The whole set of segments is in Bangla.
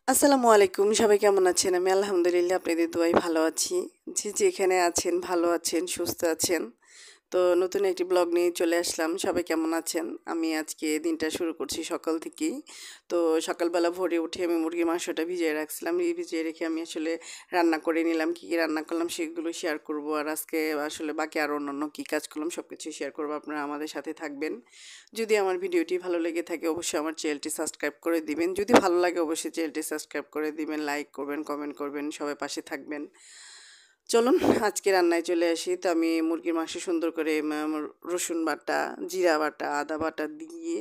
আসসালামু আলাইকুম, সবাই কেমন আছেন? আমি আলহামদুলিল্লাহ আপনাদের দোয়ায় ভালো আছি। যে যেখানে আছেন ভালো আছেন, সুস্থ আছেন। তো নতুন একটি ব্লগ নিয়ে চলে আসলাম। সবাই কেমন আছেন? আমি আজকে দিনটা শুরু করছি সকাল থেকেই। তো সকালবেলা ভোরে উঠে আমি মুরগির মাংসটা ভিজিয়ে রাখছিলাম। ভিজিয়ে রেখে আমি আসলে রান্না করে নিলাম। কী, কী রান্না করলাম সেগুলো শেয়ার করব। আর আজকে আসলে বাকি আরও অন্যান্য কী কাজ করলাম সব কিছুই শেয়ার করব। আপনারা আমাদের সাথে থাকবেন। যদি আমার ভিডিওটি ভালো লেগে থাকে অবশ্যই আমার চ্যানেলটি সাবস্ক্রাইব করে দিবেন। যদি ভালো লাগে অবশ্যই চ্যানেলটি সাবস্ক্রাইব করে দিবেন, লাইক করবেন, কমেন্ট করবেন, সবাই পাশে থাকবেন। চলুন আজকে রান্নায় চলে আসি। তো আমি মুরগির মাংস সুন্দর করে রসুন বাটা, জিরা বাটা, আদা বাটা দিয়ে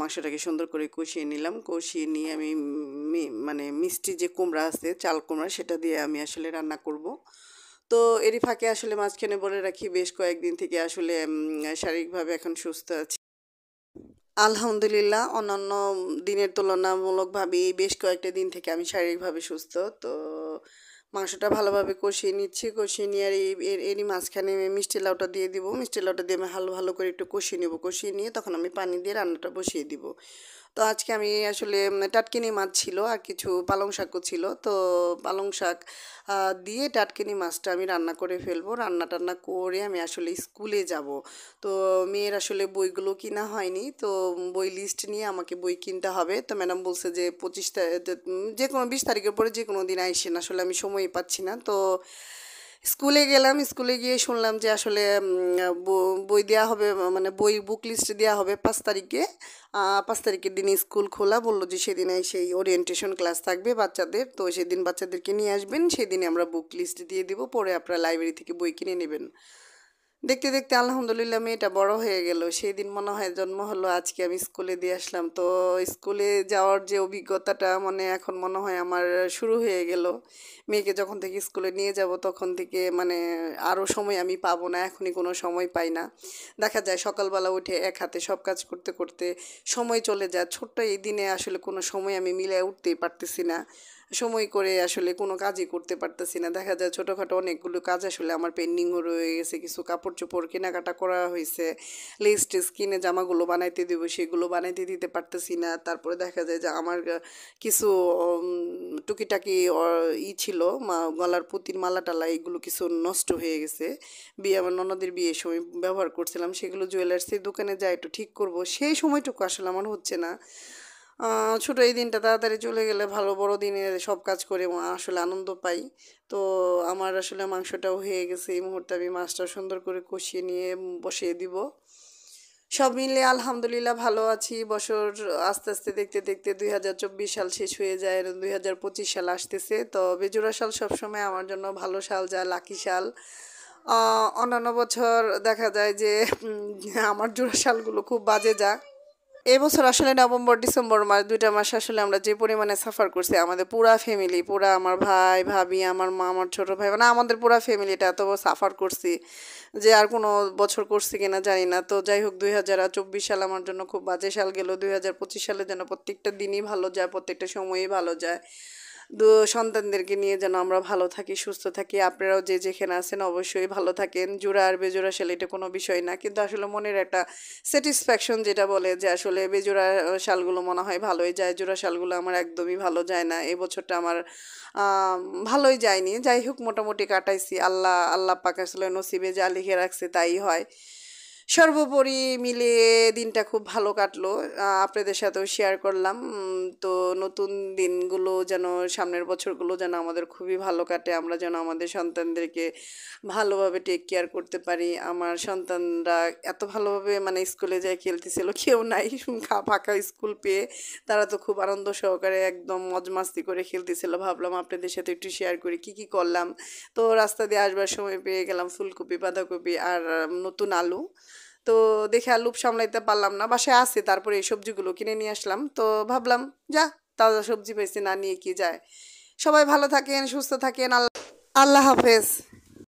মাংসটাকে সুন্দর করে কষিয়ে নিলাম। কষিয়ে নিয়ে আমি মানে মিষ্টি যে কুমড়া আছে, চাল কুমড়া, সেটা দিয়ে আমি আসলে রান্না করব। তো এরই ফাঁকে আসলে মাঝখানে বলে রাখি, বেশ কয়েকদিন থেকে আসলে শারীরিকভাবে এখন সুস্থ আছি। আলহামদুলিল্লাহ, অন্যান্য দিনের তুলনামূলকভাবে বেশ কয়েকটা দিন থেকে আমি শারীরিকভাবে সুস্থ। তো মাংসটা ভালোভাবে কষিয়ে নিচ্ছি। কষিয়ে নিয়ে আর এরই মাঝখানে আমি মিষ্টি লাউটা দিয়ে দিব। মিষ্টি লাউটা দিয়ে আমি ভালো ভালো করে একটু কষিয়ে নেব। কষিয়ে নিয়ে তখন আমি পানি দিয়ে রান্নাটা বসিয়ে দিব। তো আজকে আমি আসলে টাটকিনি মাছ ছিল আর কিছু পালং শাকও ছিল। তো পালং শাক দিয়ে টাটকিনি মাছটা আমি রান্না করে ফেলবো। রান্না টান্না করে আমি আসলে স্কুলে যাব। তো মেয়ের আসলে বইগুলো কিনা হয়নি। তো বই লিস্ট নিয়ে আমাকে বই কিনতে হবে। তো ম্যাডাম বলছে যে 25 তারিখ, যে কোনো 20 তারিখের পরে যে কোনো দিন আইসেন, আসলে আমি সময়ই পাচ্ছি না। তো স্কুলে গেলাম। স্কুলে গিয়ে শুনলাম যে আসলে বই দেওয়া হবে, মানে বই বুক লিস্ট দেওয়া হবে 5 তারিখে। 5 তারিখের দিনে স্কুল খোলা, বললো যে সেদিনে সেই ওরিয়েন্টেশন ক্লাস থাকবে বাচ্চাদের। তো সেদিন বাচ্চাদেরকে নিয়ে আসবেন, সেদিনে আমরা বুক লিস্ট দিয়ে দিব, পরে আপনারা লাইব্রেরি থেকে বই কিনে নেবেন। দেখতে দেখতে আলহামদুলিল্লাহ মেয়েটা বড় হয়ে গেল। সেই দিন মনে হয় জন্ম হলো, আজকে আমি স্কুলে দিয়ে আসলাম। তো স্কুলে যাওয়ার যে অভিজ্ঞতাটা, মানে এখন মনে হয় আমার শুরু হয়ে গেল। মেয়েকে যখন থেকে স্কুলে নিয়ে যাব তখন থেকে মানে আরও সময় আমি পাবো না, এখনই কোনো সময় পাই না। দেখা যায় সকালবেলা উঠে এক হাতে সব কাজ করতে করতে সময় চলে যায়। ছোট্ট এই দিনে আসলে কোনো সময় আমি মিলে উঠতেই পারতেছি না। সময় করে আসলে কোনো কাজই করতে পারতেছি না। দেখা যায় ছোটোখাটো অনেকগুলো কাজ আসলে আমার পেন্ডিংও রয়ে গেছে। কিছু কাপড় চোপড় কেনাকাটা করা হয়েছে, লেস টেস কিনে জামাগুলো বানাইতে দেবো, সেগুলো বানাইতে দিতে পারতেছি না। তারপরে দেখা যায় যে আমার কিছু টুকিটাকি ছিল, গলার পুঁতির মালা টালা, এগুলো কিছু নষ্ট হয়ে গেছে। আমার ননদের বিয়ের সময় ব্যবহার করছিলাম, সেগুলো জুয়েলার্সের দোকানে যাই একটু ঠিক করব, সেই সময়টুকু আসলে আমার হচ্ছে না। ছোটো এই দিনটা তাড়াতাড়ি চলে গেলে ভালো, বড় দিনে সব কাজ করে আসলে আনন্দ পাই। তো আমার আসলে মাংসটাও হয়ে গেছে। এই মুহূর্তে আমি মাছটা সুন্দর করে কষিয়ে নিয়ে বসিয়ে দিব। সব মিলে আলহামদুলিল্লাহ ভালো আছি। বছর আস্তে আস্তে দেখতে দেখতে 2024 সাল শেষ হয়ে যায়, 2025 সাল আসতেছে। তো বেজোড়া সাল সবসময় আমার জন্য ভালো সাল যায়, লাকি সাল। অন্যান্য বছর দেখা যায় যে আমার জোড়া সালগুলো খুব বাজে যায়। এবছর আসলে নভেম্বর ডিসেম্বর মাস, 2টা মাস আসলে আমরা যে পরিমাণে সাফার করছি, আমাদের পুরা ফ্যামিলি, পুরা আমার ভাই ভাবি, আমার মা, আমার ছোটো ভাই, মানে আমাদের পুরা ফ্যামিলিটা এত সাফার করছি যে আর কোনো বছর করছি কিনা জানি না। তো যাই হোক, 2024 সাল আমার জন্য খুব বাজে সাল গেল। 2025 সালে যেন প্রত্যেকটা দিনই ভালো যায়, প্রত্যেকটা সময়ই ভালো যায়। সন্তানদেরকে নিয়ে যেন আমরা ভালো থাকি, সুস্থ থাকি। আপনারাও যে যেখানে আছেন অবশ্যই ভালো থাকেন। জোড়া আর বেজোড়া শাল এটা কোনো বিষয় না, কিন্তু আসলে মনের একটা স্যাটিসফ্যাকশন যেটা বলে যে আসলে বেজোড়া শালগুলো মনে হয় ভালোই যায়, জোড়া শালগুলো আমার একদমই ভালো যায় না। এই বছরটা আমার ভালোই যায়নি। যাই হোক, মোটামুটি কাটাইছি। আল্লাহ আল্লাহ পাক আসলে নসিবে যা লিখে রাখছে তাই হয়। সর্বোপরি মিলিয়ে দিনটা খুব ভালো কাটলো। আপনাদের সাথেও শেয়ার করলাম। তো নতুন দিনগুলো যেন, সামনের বছরগুলো যেন আমাদের খুবই ভালো কাটে। আমরা যেন আমাদের সন্তানদেরকে ভালোভাবে টেক কেয়ার করতে পারি। আমার সন্তানরা এত ভালোভাবে মানে স্কুলে যায় খেলতেছিল, কেউ নাই, ফাঁকা স্কুল পেয়ে তারা তো খুব আনন্দ সহকারে একদম মজ মাস্তি করে খেলতেছিল। ভাবলাম আপনাদের সাথে একটু শেয়ার করি কী কী করলাম। তো রাস্তা দিয়ে আসবার সময় পেয়ে গেলাম ফুলকপি, বাঁধাকপি আর নতুন আলু। তো দেখে আর লোভ সামলাইতে পারলাম না, বাসায় আছে, তারপরে এই সবজিগুলো কিনে নিয়ে আসলাম। তো ভাবলাম যা, তাজা সবজি পেয়েছি, না নিয়ে কি যায়। সবাই ভালো থাকেন, সুস্থ থাকেন। আল্লাহ আল্লাহ হাফেজ।